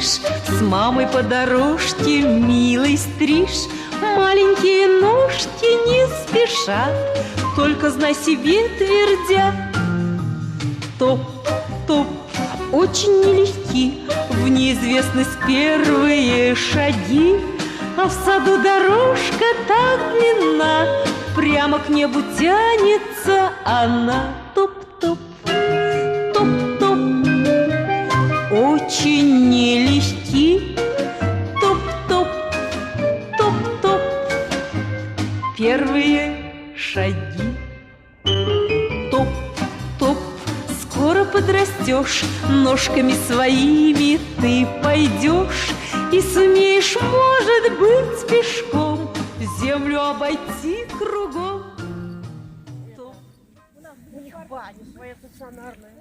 С мамой по дорожке милый стриж. Маленькие ножки не спешат, только знай себе твердят. Топ-топ, очень нелегки в неизвестность первые шаги. А в саду дорожка так длинна, прямо к небу тянется она. Топ-топ, топ-топ, очень нелегки. Топ-топ, топ-топ, первые шаги. Топ-топ, скоро подрастешь, ножками своими ты пойдешь и сумеешь, может быть, пешком землю обойти кругом. У них баня своя стационарная.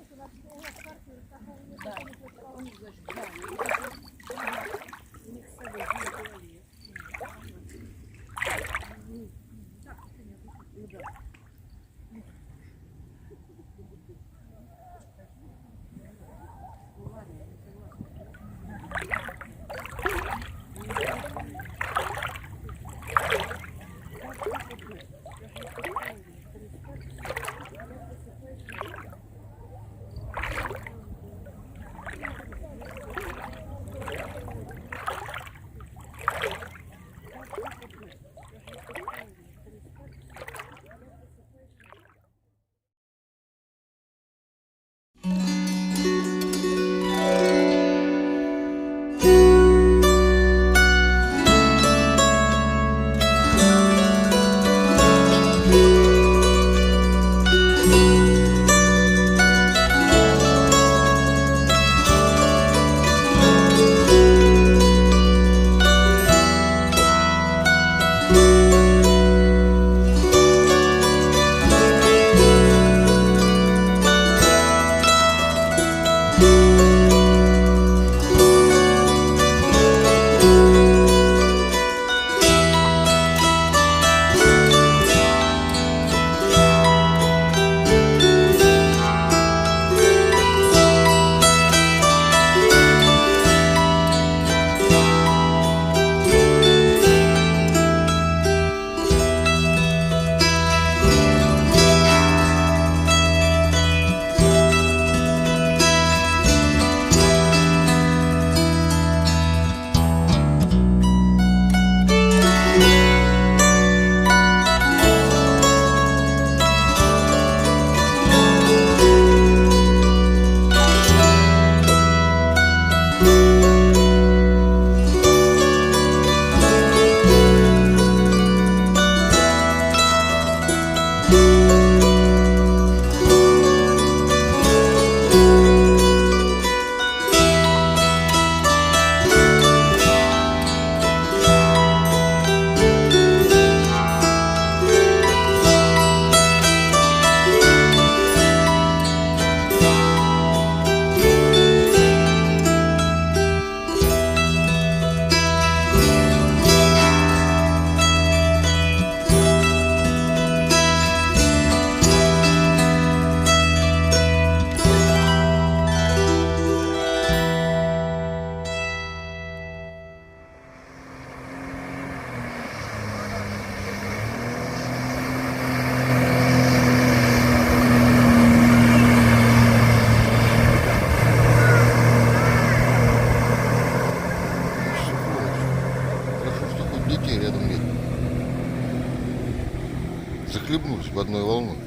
Захлебнулись в одной волной.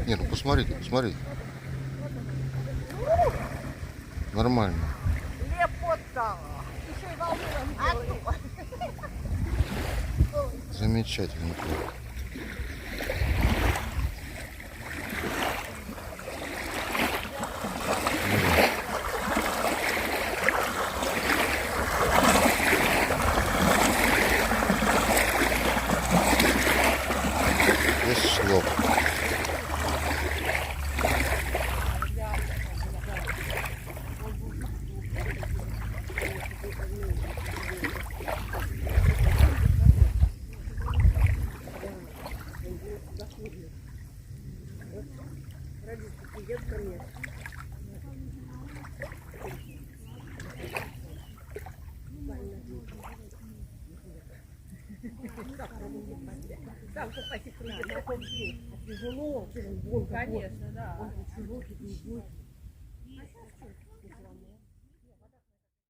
Не, ну посмотрите, посмотрите. Нормально. Лепота. Еще и волны. Замечательно. Есть шлоп. заходит. Вот родители едут ко мне. Там попасть на автобус тяжело, вон, конечно, да. Он широкий,